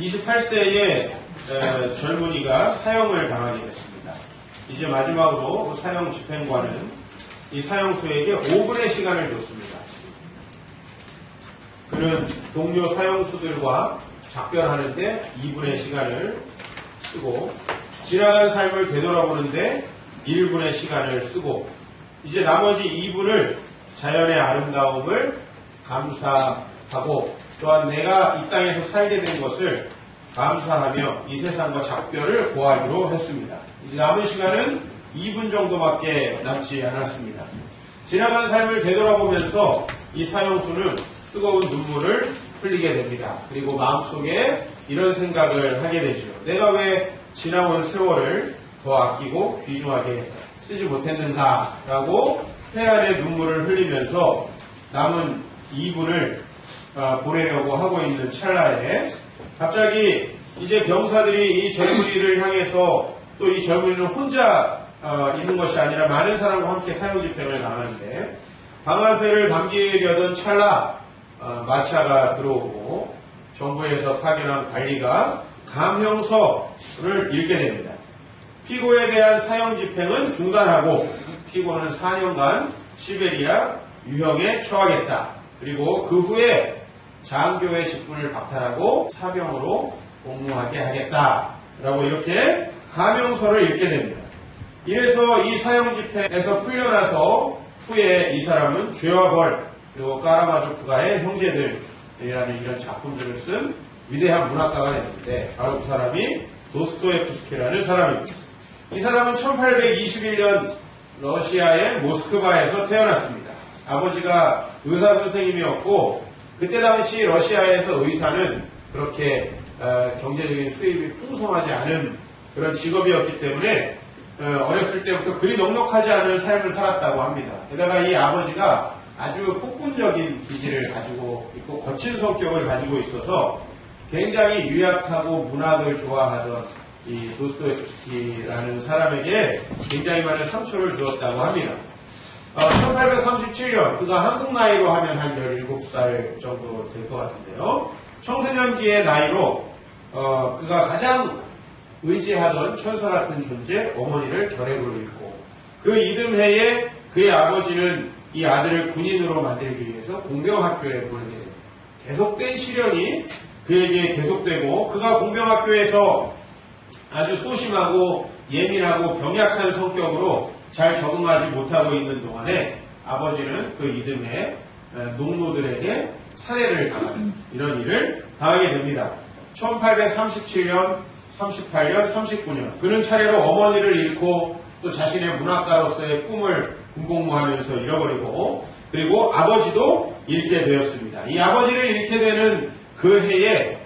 28세의 젊은이가 사형을 당하게 됐습니다. 이제 마지막으로 사형 집행관은 이 사형수에게 5분의 시간을 줬습니다. 그는 동료 사형수들과 작별하는데 2분의 시간을 쓰고 지나간 삶을 되돌아보는데 1분의 시간을 쓰고 이제 나머지 2분을 자연의 아름다움을 감사하고 또한 내가 이 땅에서 살게 된 것을 감사하며 이 세상과 작별을 고하기로 했습니다. 이제 남은 시간은 2분 정도밖에 남지 않았습니다. 지나간 삶을 되돌아보면서 이 사형수는 뜨거운 눈물을 흘리게 됩니다. 그리고 마음속에 이런 생각을 하게 되죠. 내가 왜 지나온 세월을 더 아끼고 귀중하게 쓰지 못했는가라고 태안의 눈물을 흘리면서 남은 2분을 보내려고 하고 있는 찰나에 갑자기 이제 병사들이 이 젊은이를 향해서 또 이 젊은이는 혼자 있는 것이 아니라 많은 사람과 함께 사형 집행을 당하는데 방아쇠를 당기려던 찰나 마차가 들어오고 정부에서 파견한 관리가 감형서를 읽게 됩니다. 피고에 대한 사형 집행은 중단하고 피고는 4년간 시베리아 유형에 처하겠다. 그리고 그 후에 장교의 직분을 박탈하고 사병으로 복무하게 하겠다라고 이렇게 감형서를 읽게 됩니다. 이래서 이 사형 집행에서 풀려나서 후에 이 사람은 죄와 벌 그리고 까라마조프가의 형제들이라는 이런 작품들을 쓴 위대한 문학가가 됐는데 바로 그 사람이 도스토옙스키라는 사람입니다. 이 사람은 1821년 러시아의 모스크바에서 태어났습니다. 아버지가 의사 선생님이었고 그때 당시 러시아에서 의사는 그렇게 경제적인 수입이 풍성하지 않은 그런 직업이었기 때문에 어렸을 때부터 그리 넉넉하지 않은 삶을 살았다고 합니다. 게다가 이 아버지가 아주 폭군적인 기질을 가지고 있고 거친 성격을 가지고 있어서 굉장히 유약하고 문학을 좋아하던 이 도스토옙스키라는 사람에게 굉장히 많은 상처를 주었다고 합니다. 1837년 그가 한국 나이로 하면 한 17살 정도 될 것 같은데요. 청소년기의 나이로 그가 가장 의지하던 천사 같은 존재 어머니를 결핵으로 잃고 그 이듬해에 그의 아버지는 이 아들을 군인으로 만들기 위해서 공병학교에 보내게 됩니다. 계속된 시련이 그에게 계속되고 그가 공병학교에서 아주 소심하고 예민하고 병약한 성격으로 잘 적응하지 못하고 있는 동안에 아버지는 그 이듬해 농노들에게 살해를 당하는 이런 일을 당하게 됩니다. 1837년, 38년, 39년 그는 차례로 어머니를 잃고 또 자신의 문학가로서의 꿈을 군복무하면서 잃어버리고 그리고 아버지도 잃게 되었습니다. 이 아버지를 잃게 되는 그 해에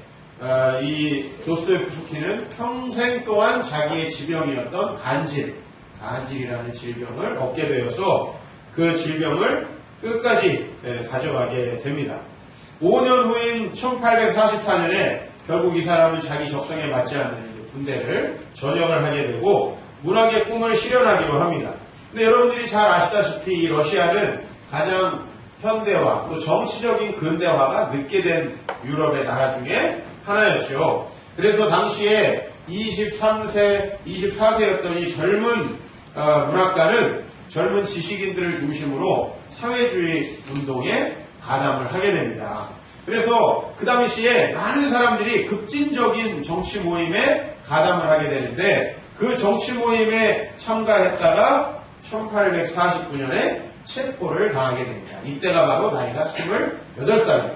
이 도스토옙스키는 평생 동안 자기의 지병이었던 간질이라는 질병을 얻게 되어서 그 질병을 끝까지 가져가게 됩니다. 5년 후인 1844년에 결국 이 사람은 자기 적성에 맞지 않는 군대를 전역을 하게 되고 문학의 꿈을 실현하기로 합니다. 근데 여러분들이 잘 아시다시피 이 러시아는 가장 현대화 또 정치적인 근대화가 늦게 된 유럽의 나라 중에 하나였죠. 그래서 당시에 23세, 24세였던 이 젊은 문학가는 젊은 지식인들을 중심으로 사회주의 운동에 가담을 하게 됩니다. 그래서 그 당시에 많은 사람들이 급진적인 정치 모임에 가담을 하게 되는데 그 정치 모임에 참가했다가 1849년에 체포를 당하게 됩니다. 이때가 바로 나이가 28살입니다.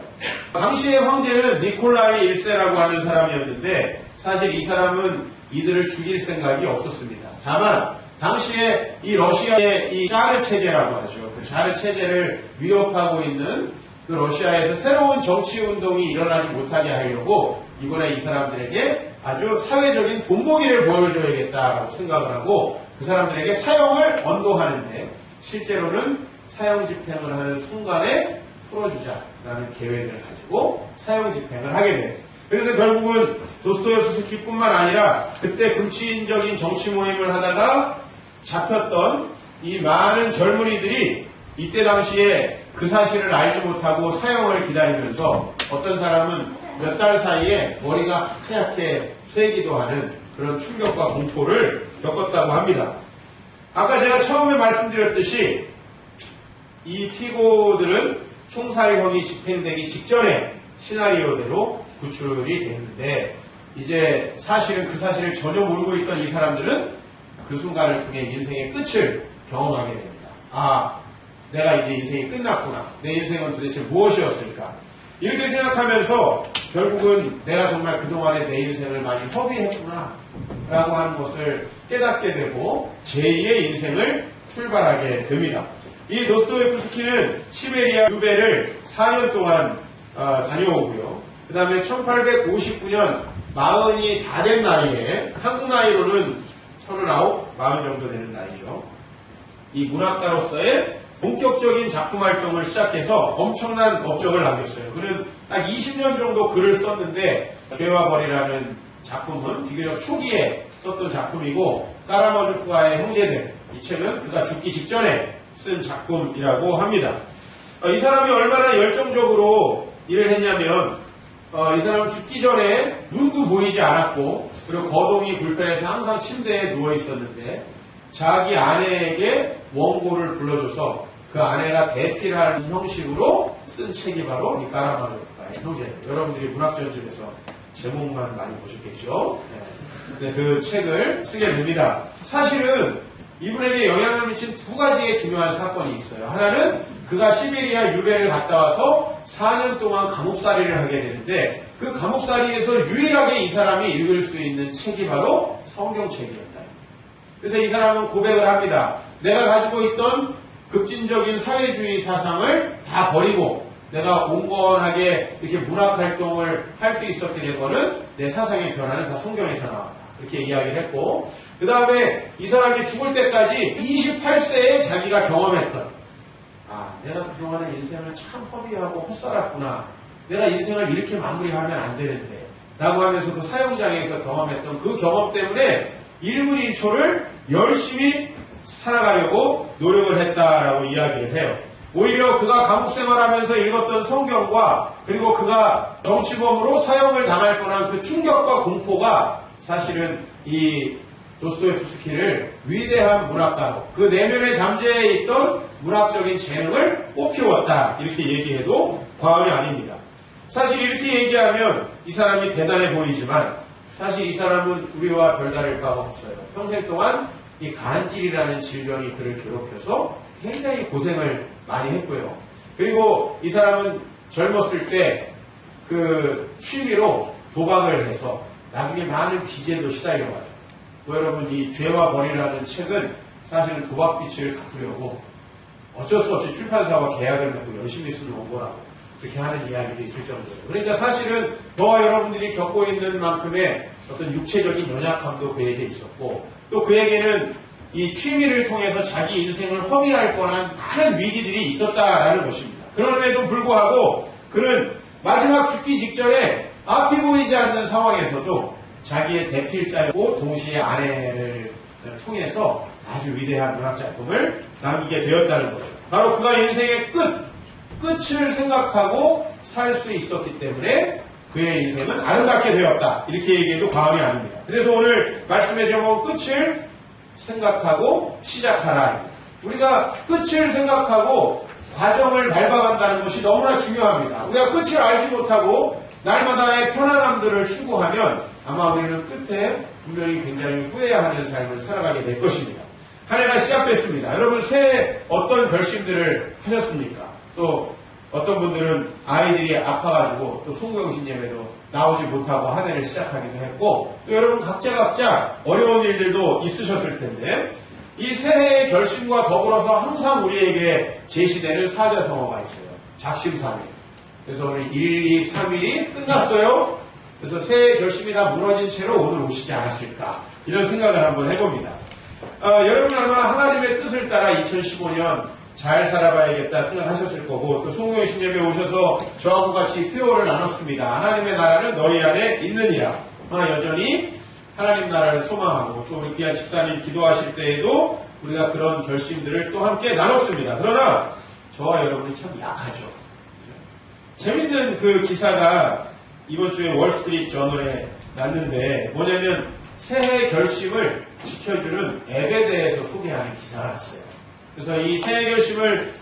당시의 황제는 니콜라이 1세라고 하는 사람이었는데 사실 이 사람은 이들을 죽일 생각이 없었습니다. 다만 당시에 이 러시아의 이 자르 체제라고 하죠. 그 자르 체제를 위협하고 있는 그 러시아에서 새로운 정치 운동이 일어나지 못하게 하려고 이번에 이 사람들에게 아주 사회적인 본보기를 보여줘야겠다라고 생각을 하고 그 사람들에게 사형을 언도하는데 실제로는 사형 집행을 하는 순간에 풀어주자라는 계획을 가지고 사형 집행을 하게 돼요. 그래서 결국은 도스토옙스키뿐만 아니라 그때 급진적인 정치 모임을 하다가 잡혔던 이 많은 젊은이들이 이때 당시에 그 사실을 알지 못하고 사형을 기다리면서 어떤 사람은 몇 달 사이에 머리가 하얗게 쇠기도 하는 그런 충격과 공포를 겪었다고 합니다. 아까 제가 처음에 말씀드렸듯이 이 피고들은 총살형이 집행되기 직전에 시나리오대로 구출이 됐는데 이제 사실은 그 사실을 전혀 모르고 있던 이 사람들은 그 순간을 통해 인생의 끝을 경험하게 됩니다. 아, 내가 이제 인생이 끝났구나. 내 인생은 도대체 무엇이었을까? 이렇게 생각하면서 결국은 내가 정말 그동안에 내 인생을 많이 허비했구나 라고 하는 것을 깨닫게 되고 제2의 인생을 출발하게 됩니다. 이 도스토옙스키는 시베리아 유배를 4년 동안 다녀오고요. 그 다음에 1859년 40이 다 된 나이에 한국 나이로는 39, 40 정도 되는 나이죠. 이 문학가로서의 본격적인 작품 활동을 시작해서 엄청난 업적을 남겼어요. 그는 딱 20년 정도 글을 썼는데 죄와 벌이라는 작품은 비교적 초기에 썼던 작품이고 까라마조프가의 형제들 이 책은 그가 죽기 직전에 쓴 작품이라고 합니다. 이 사람이 얼마나 열정적으로 일을 했냐면 이 사람은 죽기 전에 눈도 보이지 않았고 그리고 거동이 불편해서 항상 침대에 누워 있었는데 자기 아내에게 원고를 불러줘서 그 아내가 대필하는 형식으로 쓴 책이 바로 이 까라마조프가의 형제들. 여러분들이 문학전집에서 제목만 많이 보셨겠죠? 네. 그 책을 쓰게 됩니다. 사실은 이분에게 영향을 미친 두 가지의 중요한 사건이 있어요. 하나는 그가 시베리아 유배를 갔다 와서 4년 동안 감옥살이를 하게 되는데 그 감옥살이에서 유일하게 이 사람이 읽을 수 있는 책이 바로 성경책이었다. 그래서 이 사람은 고백을 합니다. 내가 가지고 있던 급진적인 사회주의 사상을 다 버리고 내가 온건하게 이렇게 문학활동을 할 수 있었게 된 거는 내 사상의 변화는 다 성경에서 나왔다. 이렇게 이야기를 했고 그 다음에 이 사람이 죽을 때까지 28세에 자기가 경험했던 내가 그동안에 인생을 참 허비하고 헛살았구나. 내가 인생을 이렇게 마무리하면 안 되는데 라고 하면서 그 사형장에서 경험했던 그 경험 때문에 1분 1초를 열심히 살아가려고 노력을 했다라고 이야기를 해요. 오히려 그가 감옥 생활하면서 읽었던 성경과 그리고 그가 정치범으로 사형을 당할 뻔한 그 충격과 공포가 사실은 이 도스토옙스키를 위대한 문학가로 그 내면에 잠재해 있던 문학적인 재능을 꽃피웠다 이렇게 얘기해도 과언이 아닙니다. 사실 이렇게 얘기하면 이 사람이 대단해 보이지만 사실 이 사람은 우리와 별다를 바가 없어요. 평생 동안 이 간질이라는 질병이 그를 괴롭혀서 굉장히 고생을 많이 했고요. 그리고 이 사람은 젊었을 때 그 취미로 도박을 해서 나중에 많은 빚에도 시달려가지고 여러분 이 죄와 벌이라는 책은 사실은 도박빚을 갚으려고 어쩔 수 없이 출판사와 계약을 맺고 열심히 쓰는 원고라고 그렇게 하는 이야기도 있을 정도예요. 그러니까 사실은 저와 여러분들이 겪고 있는 만큼의 어떤 육체적인 연약함도 그에게 있었고 또 그에게는 이 취미를 통해서 자기 인생을 허비할 뻔한 많은 위기들이 있었다라는 것입니다. 그럼에도 불구하고 그는 마지막 죽기 직전에 앞이 보이지 않는 상황에서도 자기의 대필자였고 동시에 아내를 통해서 아주 위대한 문학작품을 남기게 되었다는 거죠. 바로 그가 인생의 끝을 생각하고 살 수 있었기 때문에 그의 인생은 아름답게 되었다. 이렇게 얘기해도 과언이 아닙니다. 그래서 오늘 말씀의 제목은 끝을 생각하고 시작하라. 우리가 끝을 생각하고 과정을 밟아간다는 것이 너무나 중요합니다. 우리가 끝을 알지 못하고 날마다의 편안함들을 추구하면 아마 우리는 끝에 분명히 굉장히 후회하는 삶을 살아가게 될 것입니다. 한 해가 시작됐습니다. 여러분 새해 어떤 결심들을 하셨습니까? 또 어떤 분들은 아이들이 아파가지고 또 송구영신 예배도 나오지 못하고 한 해를 시작하기도 했고 또 여러분 각자 어려운 일들도 있으셨을 텐데 이 새해의 결심과 더불어서 항상 우리에게 제시되는 사자성어가 있어요. 작심삼일. 그래서 오늘 1, 2, 3일이 끝났어요. 그래서 새해 결심이 다 무너진 채로 오늘 오시지 않았을까 이런 생각을 한번 해봅니다. 여러분 아마 하나님의 뜻을 따라 2015년 잘 살아봐야겠다 생각하셨을 거고 또 송구영신 예배 오셔서 저하고 같이 표어를 나눴습니다. 하나님의 나라는 너희 안에 있느니라. 여전히 하나님 나라를 소망하고 또 우리 귀한 집사님 기도하실 때에도 우리가 그런 결심들을 또 함께 나눴습니다. 그러나 저와 여러분이 참 약하죠. 재밌는 그 기사가 이번 주에 월스트리트 저널에 났는데 뭐냐면 새해 결심을 지켜주는 앱에 대해서 소개하는 기사가 났어요. 그래서 이 새해 결심을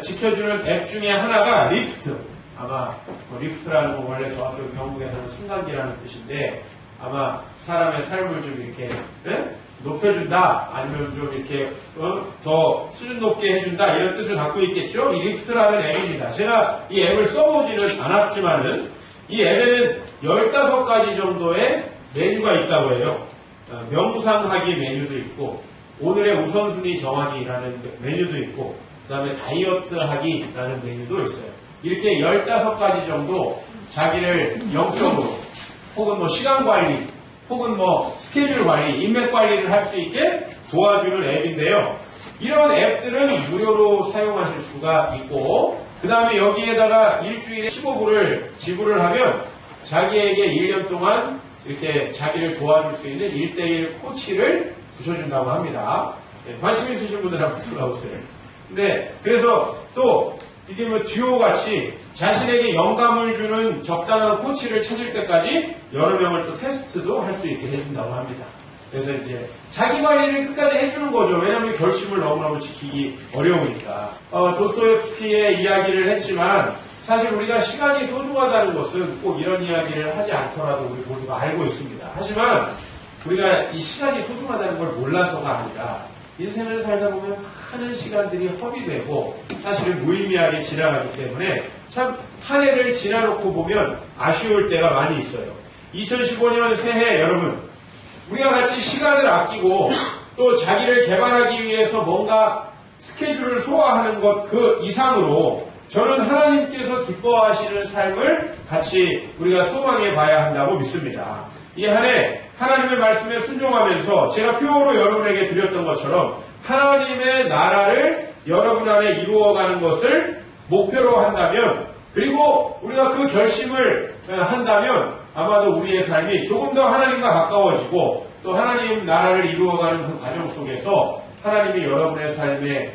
지켜주는 앱 중에 하나가 리프트. 아마 리프트라는 건 원래 저쪽 영국에서는 승강기라는 뜻인데 아마 사람의 삶을 좀 이렇게 높여준다 아니면 좀 이렇게 더 수준 높게 해준다 이런 뜻을 갖고 있겠죠. 이 리프트라는 앱입니다. 제가 이 앱을 써보지는 않았지만은 이 앱에는 15가지 정도의 메뉴가 있다고 해요. 명상하기 메뉴도 있고 오늘의 우선순위 정하기라는 메뉴도 있고 그 다음에 다이어트 하기라는 메뉴도 있어요. 이렇게 15가지 정도 자기를 영적으로 혹은 뭐 시간 관리 혹은 뭐 스케줄 관리, 인맥 관리를 할 수 있게 도와주는 앱인데요. 이런 앱들은 무료로 사용하실 수가 있고 그 다음에 여기에다가 일주일에 15불을 지불을 하면 자기에게 1년 동안 이렇게 자기를 도와줄 수 있는 1:1 코치를 붙여준다고 합니다. 관심 있으신 분들 한번 들어가보세요. 근데 그래서 또 이게 뭐 듀오 같이 자신에게 영감을 주는 적당한 코치를 찾을 때까지 여러 명을 또 테스트도 할 수 있게 해준다고 합니다. 그래서 이제 자기 관리를 끝까지 해주는 거죠. 왜냐하면 결심을 너무너무 지키기 어려우니까. 도스토옙스키의 이야기를 했지만 사실 우리가 시간이 소중하다는 것은 꼭 이런 이야기를 하지 않더라도 우리 모두가 알고 있습니다. 하지만 우리가 이 시간이 소중하다는 걸 몰라서가 아니라 인생을 살다 보면 많은 시간들이 허비되고 사실은 무의미하게 지나가기 때문에 참 한 해를 지나놓고 보면 아쉬울 때가 많이 있어요. 2015년 새해 여러분 우리가 같이 시간을 아끼고 또 자기를 개발하기 위해서 뭔가 스케줄을 소화하는 것 그 이상으로 저는 하나님께서 기뻐하시는 삶을 같이 우리가 소망해 봐야 한다고 믿습니다. 이 한 해 하나님의 말씀에 순종하면서 제가 표로 여러분에게 드렸던 것처럼 하나님의 나라를 여러분 안에 이루어가는 것을 목표로 한다면 그리고 우리가 그 결심을 한다면 아마도 우리의 삶이 조금 더 하나님과 가까워지고 또 하나님 나라를 이루어가는 그 과정 속에서 하나님이 여러분의 삶에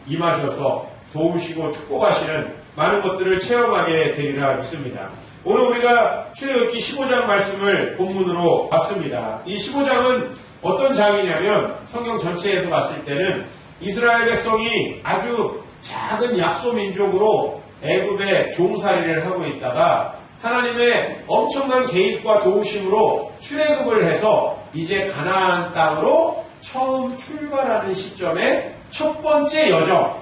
임하셔서 도우시고 축복하시는 많은 것들을 체험하게 되리라 믿습니다. 오늘 우리가 출애굽기 15장 말씀을 본문으로 봤습니다. 이 15장은 어떤 장이냐면 성경 전체에서 봤을 때는 이스라엘 백성이 아주 작은 약소 민족으로 애굽에 종살이를 하고 있다가 하나님의 엄청난 개입과 도우심으로 출애굽을 해서 이제 가나안 땅으로 처음 출발하는 시점에 첫 번째 여정,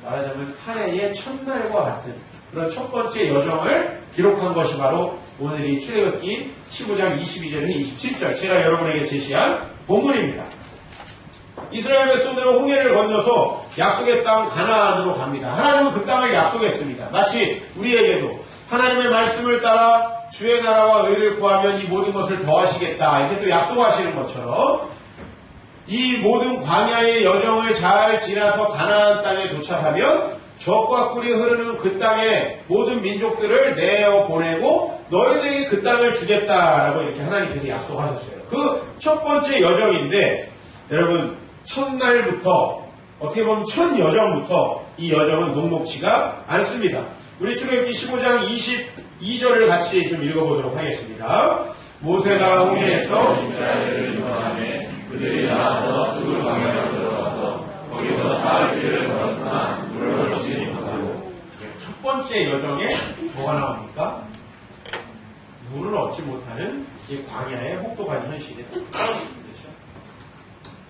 말하자면 한 해의 첫날과 같은 그런 첫 번째 여정을 기록한 것이 바로 오늘 이 출애굽기 15장 22절에서 27절 제가 여러분에게 제시한 본문입니다. 이스라엘 백성들은 홍해를 건너서 약속의 땅 가나안으로 갑니다. 하나님은 그 땅을 약속했습니다. 마치 우리에게도 하나님의 말씀을 따라 주의 나라와 의를 구하면 이 모든 것을 더하시겠다 이렇게 또 약속하시는 것처럼 이 모든 광야의 여정을 잘 지나서 가나안 땅에 도착하면 젖과 꿀이 흐르는 그 땅에 모든 민족들을 내어 보내고 너희들에게 그 땅을 주겠다라고 이렇게 하나님께서 약속하셨어요. 그 첫 번째 여정인데 여러분 첫날부터 어떻게 보면 첫 여정부터 이 여정은 녹록지가 않습니다. 우리 출애굽기 15장 22절을 같이 좀 읽어보도록 하겠습니다. 모세가 홍해에서 이스라엘을 인도하며 그들이 나와서 수르 광야로 들어가서 거기서 사흘길을 걸었으나 물을 얻지 못하고 첫 번째 여정에 뭐가 나옵니까? 물을 얻지 못하는 이 광야의 혹독한 현실이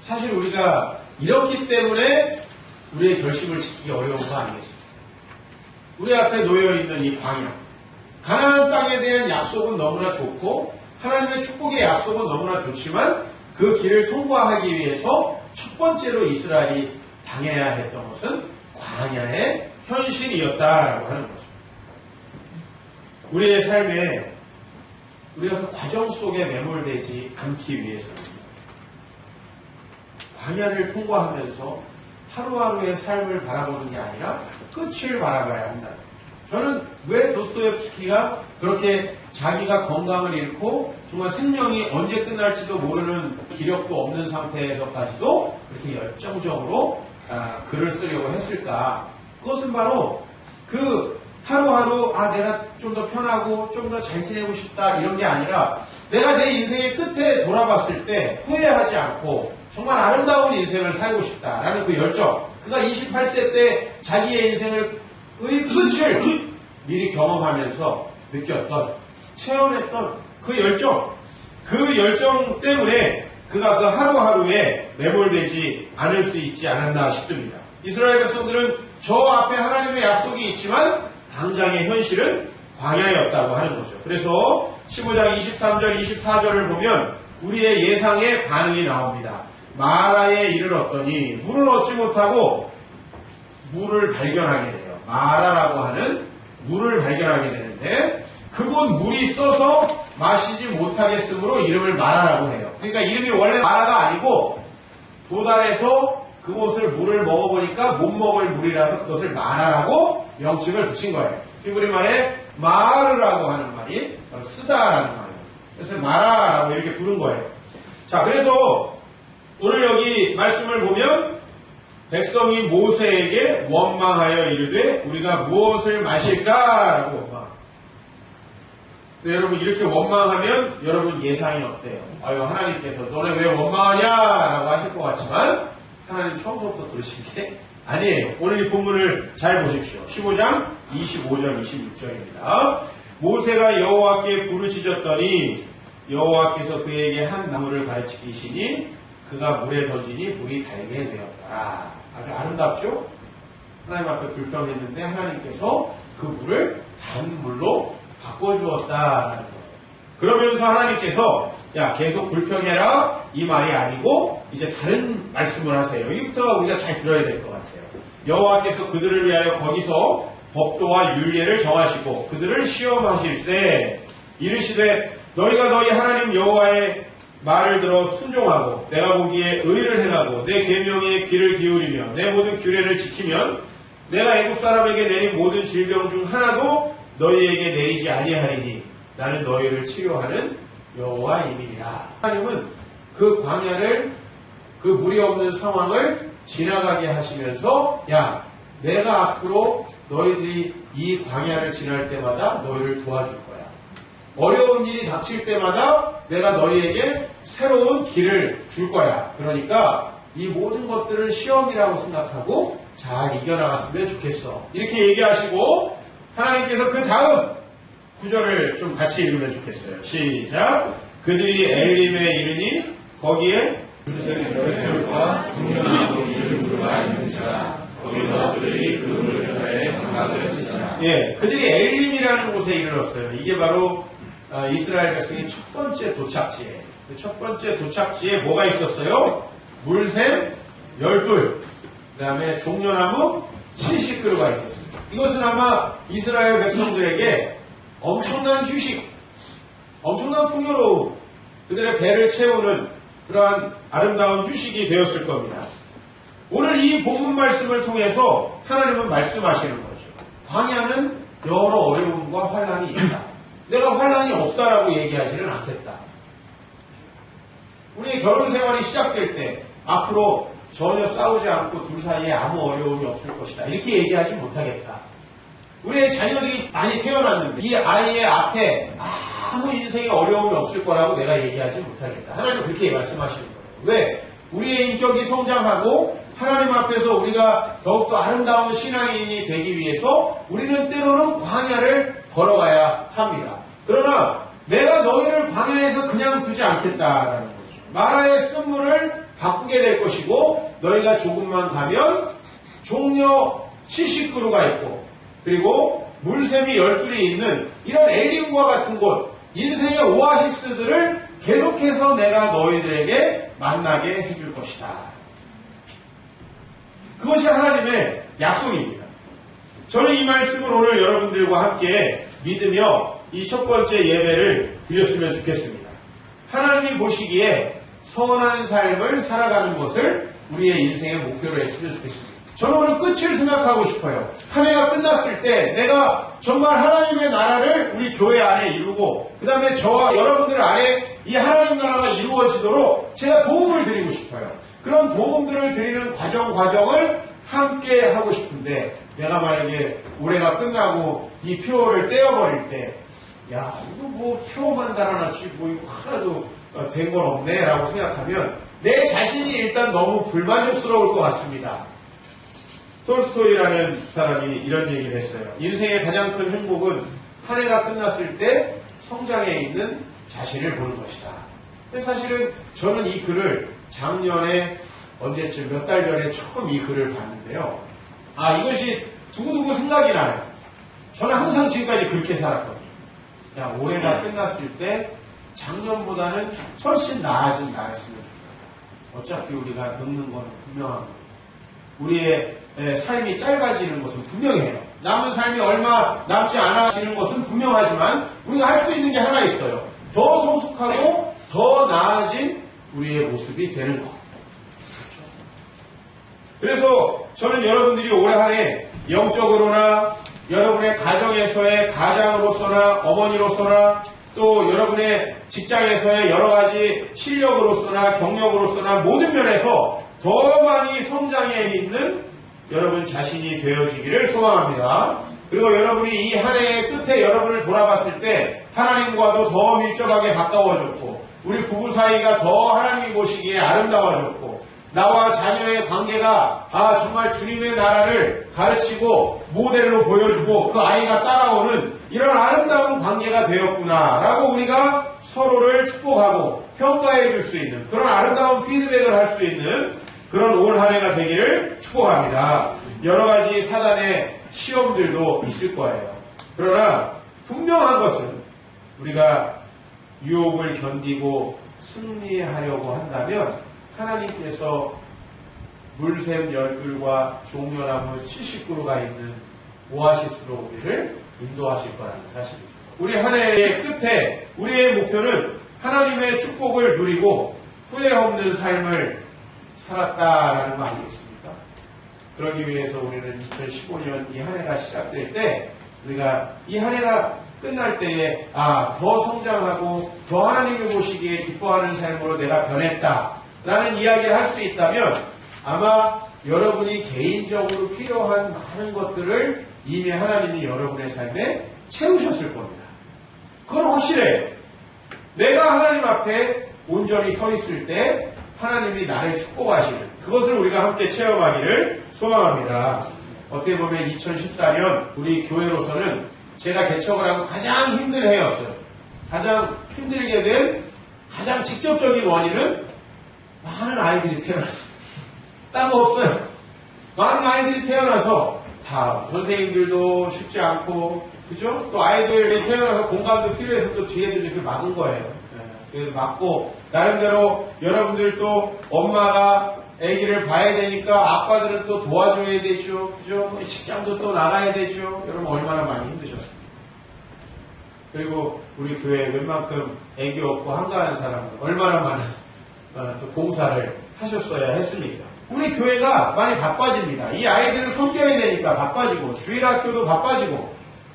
사실 우리가 이렇기 때문에 우리의 결심을 지키기 어려운 거 아니겠습니까? 우리 앞에 놓여있는 이 광야 가나안 땅에 대한 약속은 너무나 좋고 하나님의 축복의 약속은 너무나 좋지만 그 길을 통과하기 위해서 첫 번째로 이스라엘이 당해야 했던 것은 광야의 현실이었다라고 하는 거죠. 우리의 삶에 우리가 그 과정 속에 매몰되지 않기 위해서는 광야를 통과하면서 하루하루의 삶을 바라보는 게 아니라 끝을 바라봐야 한다. 저는 왜 도스토옙스키가 그렇게 자기가 건강을 잃고 정말 생명이 언제 끝날지도 모르는 기력도 없는 상태에서까지도 그렇게 열정적으로 글을 쓰려고 했을까? 그것은 바로 그 하루하루 내가 좀 더 편하고 좀 더 잘 지내고 싶다 이런 게 아니라 내가 내 인생의 끝에 돌아봤을 때 후회하지 않고 정말 아름다운 인생을 살고 싶다라는 그 열정. 그가 28세 때 자기의 인생의 끝을 미리 경험하면서 느꼈던, 체험했던 그 열정 때문에 그가 그 하루하루에 매몰되지 않을 수 있지 않았나 싶습니다. 이스라엘 백성들은 저 앞에 하나님의 약속이 있지만 당장의 현실은 광야였다고 하는 거죠. 그래서 15장 23절, 24절을 보면 우리의 예상의 반응이 나옵니다. 마라에 이르렀더니 물을 얻지 못하고 물을 발견하게 돼요. 마라라고 하는 물을 발견하게 되는데 그곳 물이 써서 마시지 못하겠으므로 이름을 마라라고 해요. 그러니까 이름이 원래 마라가 아니고 도달해서 그곳을 물을 먹어보니까 못 먹을 물이라서 그것을 마라라고 명칭을 붙인 거예요. 히브리 말에 마르라고 하는 말이 쓰다라는 말이에요. 그래서 마라라고 이렇게 부른 거예요. 자, 그래서 오늘 여기 말씀을 보면 백성이 모세에게 원망하여 이르되 우리가 무엇을 마실까라고 원망. 네, 여러분 이렇게 원망하면 여러분 예상이 어때요? 아유 하나님께서 너네 왜 원망하냐라고 하실 것 같지만 하나님 처음부터 그러신 게 아니에요. 오늘 이 본문을 잘 보십시오. 15장 25절 26절입니다. 모세가 여호와께 부르짖었더니 여호와께서 그에게 한 나무를 가르치시니 그가 물에 던지니 물이 달게 되었더라. 아주 아름답죠? 하나님 앞에 불평했는데 하나님께서 그 물을 단물로 바꿔주었다라는 거예요. 그러면서 하나님께서 야 계속 불평해라 이 말이 아니고 이제 다른 말씀을 하세요. 여기부터가 우리가 잘 들어야 될 것 같아요. 여호와께서 그들을 위하여 거기서 법도와 율례를 정하시고 그들을 시험하실세 이르시되 너희가 너희 하나님 여호와의 말을 들어 순종하고 내가 보기에 의를 행하고 내 계명에 귀를 기울이며 내 모든 규례를 지키면 내가 애국 사람에게 내린 모든 질병 중 하나도 너희에게 내리지 아니하리니 나는 너희를 치료하는 여호와임이니라. 하나님은 그 광야를 그 물이 없는 상황을 지나가게 하시면서 야 내가 앞으로 너희들이 이 광야를 지날 때마다 너희를 도와줄 거야. 어려운 일이 닥칠 때마다 내가 너희에게 새로운 길을 줄 거야. 그러니까 이 모든 것들을 시험이라고 생각하고 잘 이겨나갔으면 좋겠어. 이렇게 얘기하시고 하나님께서 그 다음 구절을 좀 같이 읽으면 좋겠어요. 시작. 그들이 엘림에 이르니 거기에 혈줄과 종려나무 이름 들어가 있는지라 거기서 그들이 그 물가에 장막을 치시라. 예, 그들이 엘림이라는 곳에 이르렀어요. 이게 바로 이스라엘 백성의 첫 번째 도착지예요. 그 첫 번째 도착지에 뭐가 있었어요? 물샘 12, 그 다음에 종려나무 70그루가 있었어요. 이것은 아마 이스라엘 백성들에게 엄청난 휴식, 엄청난 풍요로움, 그들의 배를 채우는 그러한 아름다운 휴식이 되었을 겁니다. 오늘 이 본문 말씀을 통해서 하나님은 말씀하시는 거죠. 광야는 여러 어려움과 환난이 있다. 내가 환난이 없다라고 얘기하지는 않겠다. 우리의 결혼 생활이 시작될 때 앞으로 전혀 싸우지 않고 둘 사이에 아무 어려움이 없을 것이다. 이렇게 얘기하지 못하겠다. 우리의 자녀들이 많이 태어났는데 이 아이의 앞에 아무 인생에 어려움이 없을 거라고 내가 얘기하지 못하겠다. 하나님 그렇게 말씀하시는 거예요. 왜? 우리의 인격이 성장하고 하나님 앞에서 우리가 더욱더 아름다운 신앙인이 되기 위해서 우리는 때로는 광야를 걸어가야 합니다. 그러나 내가 너희를 광야에서 그냥 두지 않겠다라는 거죠. 마라의 쓴물을 바꾸게 될 것이고 너희가 조금만 가면 종려 70그루가 있고 그리고 물샘이 12이 있는 이런 엘림과 같은 곳 인생의 오아시스들을 계속해서 내가 너희들에게 만나게 해줄 것이다. 그것이 하나님의 약속입니다. 저는 이 말씀을 오늘 여러분들과 함께 믿으며 이 첫 번째 예배를 드렸으면 좋겠습니다. 하나님이 보시기에 선한 삶을 살아가는 것을 우리의 인생의 목표로 했으면 좋겠습니다. 저는 오늘 끝을 생각하고 싶어요. 한 해가 끝났을 때 내가 정말 하나님의 나라를 우리 교회 안에 이루고 그 다음에 저와 여러분들 안에 이 하나님 나라가 이루어지도록 제가 도움을 드리고 싶어요. 그런 도움들을 드리는 과정을 함께 하고 싶은데 내가 만약에 올해가 끝나고 이 표를 떼어버릴 때, 야, 이거 뭐 표만 달아놨지, 뭐 이거 하나도 된 건 없네, 라고 생각하면 내 자신이 일단 너무 불만족스러울 것 같습니다. 톨스토이라는 사람이 이런 얘기를 했어요. 인생의 가장 큰 행복은 한 해가 끝났을 때 성장해 있는 자신을 보는 것이다. 근데 사실은 저는 이 글을 작년에 언제쯤 몇 달 전에 처음 이 글을 봤는데요. 아, 이것이 두고두고 생각이 나요. 저는 항상 지금까지 그렇게 살았거든요. 야, 올해가 끝났을 때 작년보다는 훨씬 나아진 나였으면 좋겠다. 어차피 우리가 늙는 건 분명한 거예요. 우리의 삶이 짧아지는 것은 분명해요. 남은 삶이 얼마 남지 않아지는 것은 분명하지만 우리가 할 수 있는 게 하나 있어요. 더 성숙하고 더 나아진 우리의 모습이 되는 것. 그래서 저는 여러분들이 올해 한 해 영적으로나 여러분의 가정에서의 가장으로서나 어머니로서나 또 여러분의 직장에서의 여러 가지 실력으로서나 경력으로서나 모든 면에서 더 많이 성장해 있는 여러분 자신이 되어지기를 소망합니다. 그리고 여러분이 이 한 해의 끝에 여러분을 돌아봤을 때 하나님과도 더 밀접하게 가까워졌고 우리 부부 사이가 더 하나님이 보시기에 아름다워졌고 나와 자녀의 관계가 정말 주님의 나라를 가르치고 모델로 보여주고 그 아이가 따라오는 이런 아름다운 관계가 되었구나 라고 우리가 서로를 축복하고 평가해 줄 수 있는 그런 아름다운 피드백을 할 수 있는 그런 올 한 해가 되기를 축복합니다. 여러 가지 사단의 시험들도 있을 거예요. 그러나 분명한 것은 우리가 유혹을 견디고 승리하려고 한다면 하나님께서 물샘 열둘과 종려나무 70그루가 있는 오아시스로 우리를 인도하실 거라는 사실입니다. 우리 한 해의 끝에 우리의 목표는 하나님의 축복을 누리고 후회 없는 삶을 살았다라는 거 아니겠습니까? 그러기 위해서 우리는 2015년 이 한 해가 시작될 때 우리가 이 한 해가 끝날 때에 더 성장하고 더 하나님이 보시기에 기뻐하는 삶으로 내가 변했다라는 이야기를 할 수 있다면 아마 여러분이 개인적으로 필요한 많은 것들을 이미 하나님이 여러분의 삶에 채우셨을 겁니다. 그건 확실해요. 내가 하나님 앞에 온전히 서 있을 때 하나님이 나를 축복하시는 그것을 우리가 함께 체험하기를 소망합니다. 어떻게 보면 2014년 우리 교회로서는 제가 개척을 하고 가장 힘든 해였어요. 가장 힘들게 된 가장 직접적인 원인은 많은 아이들이 태어났어요. 딴 거 없어요. 많은 아이들이 태어나서 다 선생님들도 쉽지 않고 그죠? 또 아이들이 태어나서 공간도 필요해서 또 뒤에도 이렇게 막은 거예요. 그래서 막고 나름대로 여러분들도 엄마가 아기를 봐야 되니까 아빠들은 또 도와줘야 되죠. 그죠? 직장도 또 나가야 되죠. 여러분 얼마나 많이 힘드셨습니까? 그리고 우리 교회에 웬만큼 아기 없고 한가한 사람은 얼마나 많은 또 봉사를 하셨어야 했습니까? 우리 교회가 많이 바빠집니다. 이 아이들을 섬겨야 되니까 바빠지고 주일학교도 바빠지고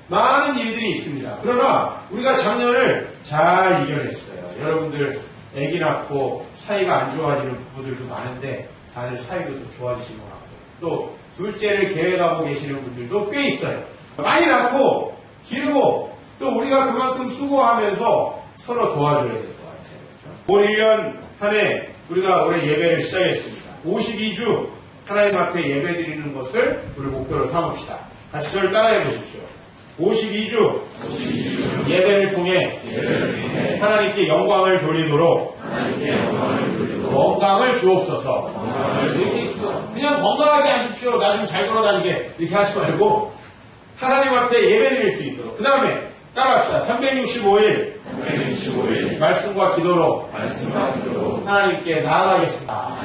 많은 일들이 있습니다. 그러나 우리가 작년을 잘 이겨냈어요. 여러분들 아기 낳고 사이가 안 좋아지는 부부들도 많은데 다들 사이도 더 좋아지신 것 같고 또 둘째를 계획하고 계시는 분들도 꽤 있어요. 많이 낳고 기르고 또 우리가 그만큼 수고하면서 서로 도와줘야 될 것 같아요. 그렇죠? 올 1년 한 해 우리가 올해 예배를 시작했습니다. 52주 하나님 앞에 예배 드리는 것을 우리 목표로 삼읍시다. 같이 저를 따라해 보십시오. 52주 예배를 통해 하나님께 영광을 돌리도록 건강을 주옵소서. 그냥 건강하게 하십시오. 나 좀 잘 걸어다니게 이렇게 하지 말고 하나님 앞에 예배 드릴 수 있도록. 그 다음에 따라합시다. 365일 말씀과 기도로 하나님께 나아가겠습니다.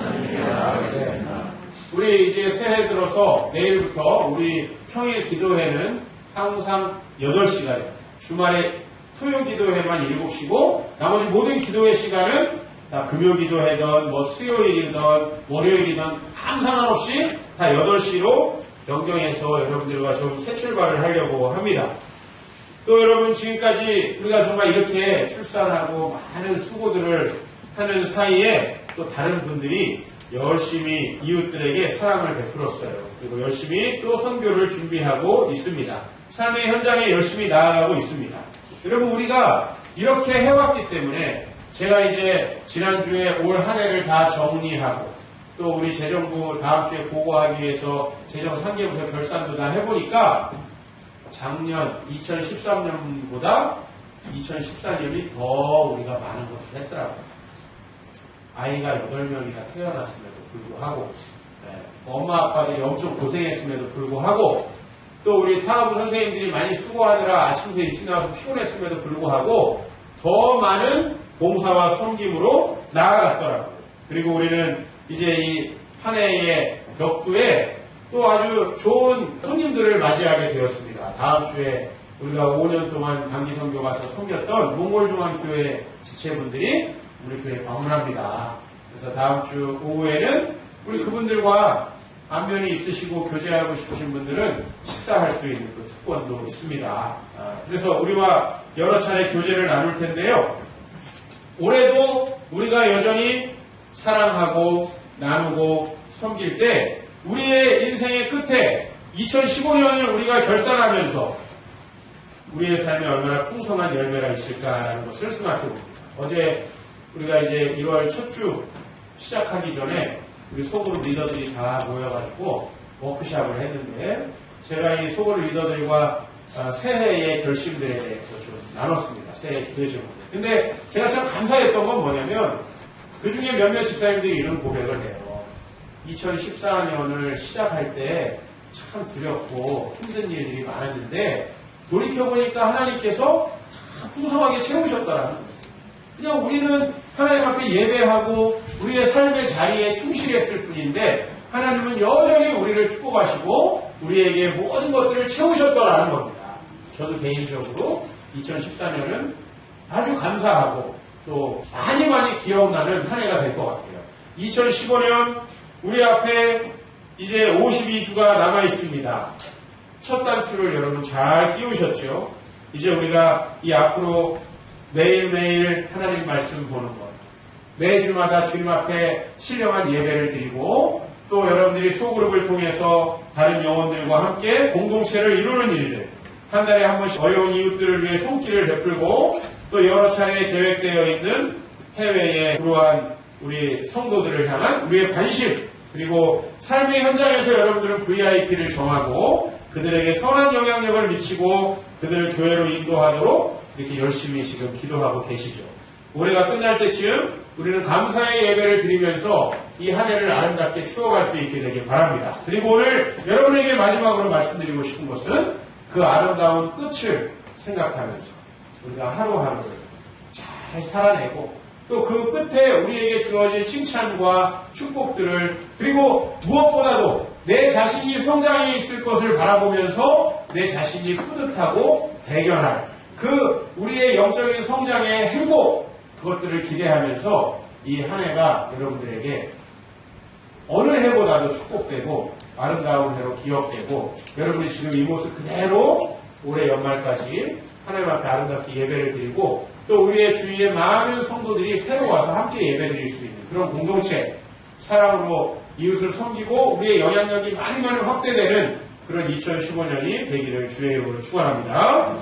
우리 이제 새해 들어서 내일부터 우리 평일 기도회는 항상 8시간이에요. 주말에 토요 기도회만 7시고 나머지 모든 기도회 시간은 다 금요 기도회든 뭐 수요일이든 월요일이든 아무 상관없이 다 8시로 변경해서 여러분들과 좀 새 출발을 하려고 합니다. 또 여러분 지금까지 우리가 정말 이렇게 출산하고 많은 수고들을 하는 사이에 또 다른 분들이 열심히 이웃들에게 사랑을 베풀었어요. 그리고 열심히 또 선교를 준비하고 있습니다. 삶의 현장에 열심히 나아가고 있습니다. 여러분, 우리가 이렇게 해왔기 때문에 제가 이제 지난주에 올 한 해를 다 정리하고 또 우리 재정부 다음 주에 보고하기 위해서 재정 상계부서 결산도 다 해보니까 작년 2013년보다 2014년이 더 우리가 많은 것을 했더라고요. 아이가 8명이나 태어났음에도 불구하고 엄마 아빠들이 엄청 고생했음에도 불구하고 또 우리 타가부 선생님들이 많이 수고하느라 아침부터 일찍 나와서 피곤했음에도 불구하고 더 많은 봉사와 섬김으로 나아갔더라고요. 그리고 우리는 이제 이 한 해의 벽두에 또 아주 좋은 손님들을 맞이하게 되었습니다. 다음 주에 우리가 5년 동안 단기 선교 가서 섬겼던 몽골중앙교회 지체분들이 우리 교회에 방문합니다. 그래서 다음 주 오후에는 우리 그분들과 안면이 있으시고 교제하고 싶으신 분들은 식사할 수 있는 또 특권도 있습니다. 그래서 우리와 여러 차례 교제를 나눌 텐데요. 올해도 우리가 여전히 사랑하고 나누고 섬길 때 우리의 인생의 끝에 2015년을 우리가 결산하면서 우리의 삶에 얼마나 풍성한 열매가 있을까라는 것을 생각해 봅니다. 어제 우리가 이제 1월 첫 주 시작하기 전에 우리 소그룹 리더들이 다 모여가지고 워크샵을 했는데 제가 이 소그룹 리더들과 새해의 결심들에 대해서 좀 나눴습니다. 새해 기도 제목들. 근데 제가 참 감사했던 건 뭐냐면 그 중에 몇몇 집사님들이 이런 고백을 해요. 2014년을 시작할 때 참 두렵고 힘든 일들이 많았는데 돌이켜보니까 하나님께서 참 풍성하게 채우셨더라는 거예요. 그냥 우리는 하나님 앞에 예배하고 우리의 삶의 자리에 충실했을 뿐인데 하나님은 여전히 우리를 축복하시고 우리에게 모든 것들을 채우셨더라는 겁니다. 저도 개인적으로 2014년은 아주 감사하고 또 많이 기억나는 한 해가 될 것 같아요. 2015년 우리 앞에 이제 52주가 남아 있습니다. 첫 단추를 여러분 잘 끼우셨죠? 이제 우리가 이 앞으로 매일매일 하나님 말씀 보는 것, 매주마다 주님 앞에 신령한 예배를 드리고 또 여러분들이 소그룹을 통해서 다른 영혼들과 함께 공동체를 이루는 일들, 한 달에 한 번씩 어려운 이웃들을 위해 손길을 베풀고 또 여러 차례 계획되어 있는 해외의 불우한 우리 성도들을 향한 우리의 관심, 그리고 삶의 현장에서 여러분들은 VIP를 정하고 그들에게 선한 영향력을 미치고 그들을 교회로 인도하도록 이렇게 열심히 지금 기도하고 계시죠. 올해가 끝날 때쯤 우리는 감사의 예배를 드리면서 이 한 해를 아름답게 추억할 수 있게 되길 바랍니다. 그리고 오늘 여러분에게 마지막으로 말씀드리고 싶은 것은 그 아름다운 끝을 생각하면서 우리가 하루하루를 잘 살아내고 또 그 끝에 우리에게 주어진 칭찬과 축복들을 그리고 무엇보다도 내 자신이 성장해 있을 것을 바라보면서 내 자신이 뿌듯하고 대견할 그 우리의 영적인 성장의 행복 그것들을 기대하면서 이 한 해가 여러분들에게 어느 해보다도 축복되고 아름다운 해로 기억되고 여러분이 지금 이 모습 그대로 올해 연말까지 하나님 앞에 아름답게 예배를 드리고 또 우리의 주위에 많은 성도들이 새로 와서 함께 예배드릴 수 있는 그런 공동체, 사랑으로 이웃을 섬기고 우리의 영향력이 많이 확대되는 그런 2015년이 되기를 주의 이름으로 축원합니다.